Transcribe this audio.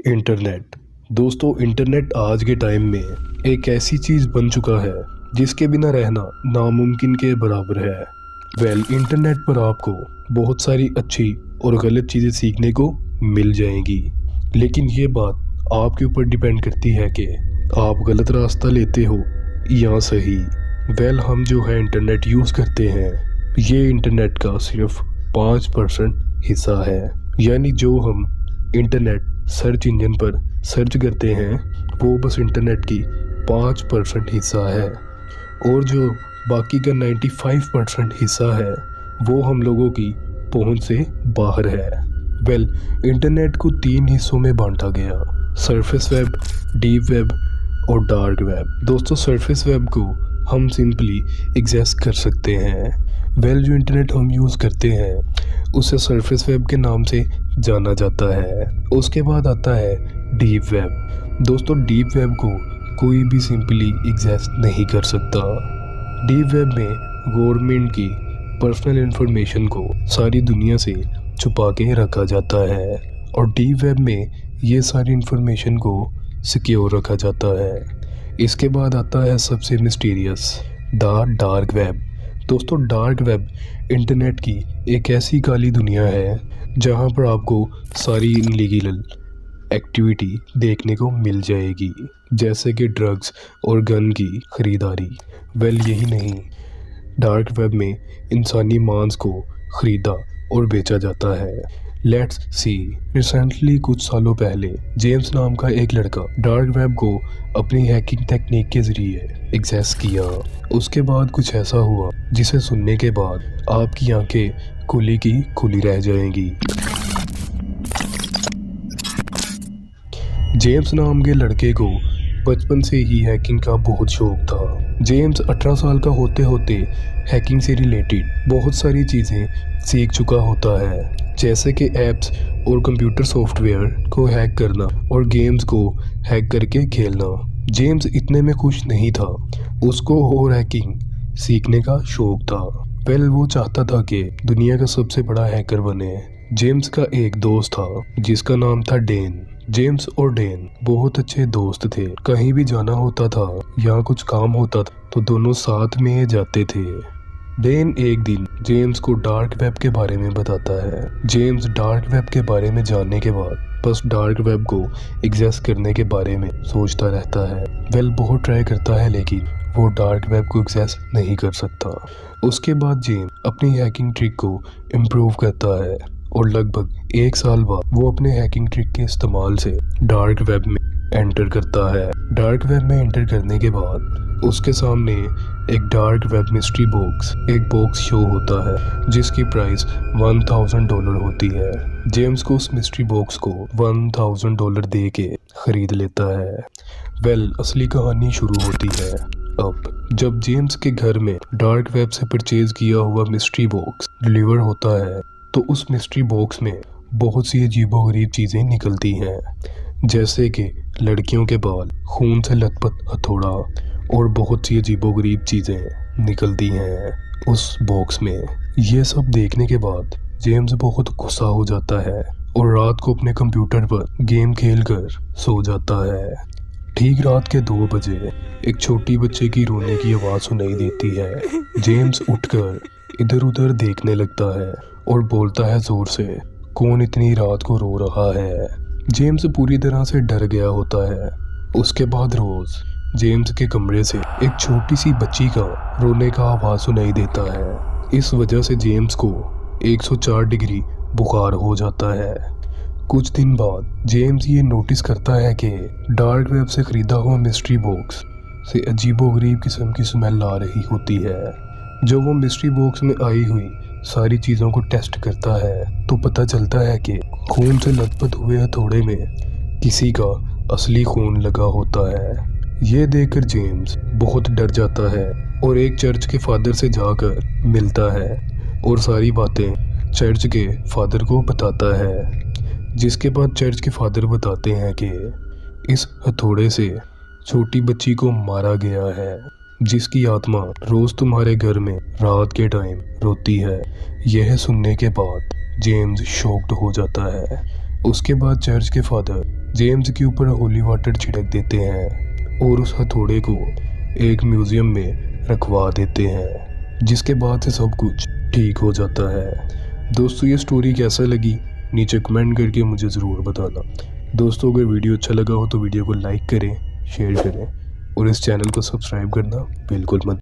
Internet. दोस्तों, internet आज के टाइम में एक ऐसी चीज़ बन चुका है जिसके बिना रहना नामुमकिन के बराबर है। इंटरनेट पर आपको बहुत सारी अच्छी और गलत चीज़ें सीखने को मिल जाएंगी, लेकिन ये बात आपके ऊपर डिपेंड करती है कि आप गलत रास्ता लेते हो या सही। हम जो है इंटरनेट यूज़ करते हैं, ये इंटरनेट का सिर्फ 5% हिस्सा है। यानी जो हम इंटरनेट सर्च इंजन पर सर्च करते हैं वो बस इंटरनेट की 5% हिस्सा है, और जो बाकी का 95% हिस्सा है वो हम लोगों की पहुंच से बाहर है। इंटरनेट को 3 हिस्सों में बांटा गया: सरफेस वेब, डीप वेब और डार्क वेब। दोस्तों, सरफेस वेब को हम सिंपली एक्सेस कर सकते हैं। जो इंटरनेट हम यूज़ करते हैं उसे सरफेस वेब के नाम से जाना जाता है। उसके बाद आता है डीप वेब। दोस्तों, डीप वेब को कोई भी सिंपली एक्सेस नहीं कर सकता। डीप वेब में गवर्नमेंट की पर्सनल इंफॉर्मेशन को सारी दुनिया से छुपा के रखा जाता है, और डीप वेब में ये सारी इंफॉर्मेशन को सिक्योर रखा जाता है। इसके बाद आता है सबसे मिस्टीरियस द डार्क वेब। दोस्तों, डार्क वेब इंटरनेट की एक ऐसी काली दुनिया है जहां पर आपको सारी इनलीगल एक्टिविटी देखने को मिल जाएगी, जैसे कि ड्रग्स और गन की खरीदारी। यही नहीं, डार्क वेब में इंसानी मांस को खरीदा और बेचा जाता है। लेट्स सी, रिसेंटली कुछ सालों पहले जेम्स नाम का एक लड़का डार्क वेब को अपनी हैकिंग टेक्निक के जरिए एक्सेस किया। उसके बाद कुछ ऐसा हुआ जिसे सुनने के बाद आपकी आंखें खुली की खुली रह जाएंगी। जेम्स नाम के लड़के को बचपन से ही हैकिंग का बहुत शौक था। जेम्स 18 साल का होते होते हैकिंग से रिलेटेड बहुत सारी चीज़ें सीख चुका होता है, जैसे कि ऐप्स और कंप्यूटर सॉफ्टवेयर को हैक करना और गेम्स को हैक करके खेलना। जेम्स इतने में खुश नहीं था, उसको और हैकिंग सीखने का शौक था। वो चाहता था कि दुनिया का सबसे बड़ा हैकर बने। जेम्स का एक दोस्त था जिसका नाम था डेन। जेम्स और डेन बहुत अच्छे दोस्त थे। कहीं भी जाना होता था या कुछ काम होता था तो दोनों साथ में जाते थे। डेन एक दिन जेम्स को डार्क वेब के बारे में बताता है। जेम्स डार्क वेब के बारे में जानने के बाद बस डार्क वेब को एक्सेस करने के बारे में सोचता रहता है। बहुत ट्राई करता है, लेकिन वो डार्क वेब को एक्सेस नहीं कर सकता। उसके बाद जेम्स अपनी हैकिंग ट्रिक को इम्प्रूव करता है, और लगभग 1 साल बाद वो अपने हैकिंग ट्रिक के इस्तेमाल से डार्क वेब में एंटर करता है। डार्क वेब में एंटर करने के बाद उसके सामने एक डार्क वेब मिस्ट्री बॉक्स, एक बॉक्स शो होता है जिसकी प्राइस $1000 होती है। जेम्स को उस मिस्ट्री बॉक्स को $1000 दे के खरीद लेता है। असली कहानी शुरू होती है अब, जब जेम्स के घर में डार्क वेब से परचेज किया हुआ मिस्ट्री बॉक्स डिलीवर होता है तो उस मिस्ट्री बॉक्स में बहुत सी अजीबोगरीब चीज़ें निकलती हैं, जैसे कि लड़कियों के बाल, खून से लथपथ हथौड़ा और बहुत सी अजीबोगरीब चीज़ें निकलती हैं उस बॉक्स में। ये सब देखने के बाद जेम्स बहुत गुस्सा हो जाता है और रात को अपने कंप्यूटर पर गेम खेलकर सो जाता है। ठीक रात के 2 बजे एक छोटी बच्चे की रोने की आवाज़ सुनाई देती है। जेम्स उठकर इधर उधर देखने लगता है और बोलता है जोर से, कौन इतनी रात को रो रहा है? जेम्स पूरी तरह से डर गया होता है। उसके बाद रोज जेम्स के कमरे से एक छोटी सी बच्ची का रोने का आवाज़ सुनाई देता है। इस वजह से जेम्स को 104 डिग्री बुखार हो जाता है। कुछ दिन बाद जेम्स ये नोटिस करता है कि डार्क वेब से खरीदा हुआ मिस्ट्री बॉक्स से अजीबोगरीब किस्म की स्मेल आ रही होती है। जो वो मिस्ट्री बॉक्स में आई हुई सारी चीज़ों को टेस्ट करता है तो पता चलता है कि खून से लथपथ हुए हथौड़े में किसी का असली खून लगा होता है। ये देखकर जेम्स बहुत डर जाता है और एक चर्च के फादर से जाकर मिलता है और सारी बातें चर्च के फादर को बताता है। जिसके बाद चर्च के फादर बताते हैं कि इस हथौड़े से छोटी बच्ची को मारा गया है, जिसकी आत्मा रोज तुम्हारे घर में रात के टाइम रोती है। यह सुनने के बाद जेम्स शॉक्ड हो जाता है। उसके बाद चर्च के फादर जेम्स के ऊपर होली वाटर छिड़क देते हैं और उस हथौड़े को एक म्यूजियम में रखवा देते हैं, जिसके बाद से सब कुछ ठीक हो जाता है। दोस्तों ये स्टोरी कैसा लगी नीचे कमेंट करके मुझे ज़रूर बताना। दोस्तों अगर वीडियो अच्छा लगा हो तो वीडियो को लाइक करें, शेयर करें और इस चैनल को सब्सक्राइब करना बिल्कुल मत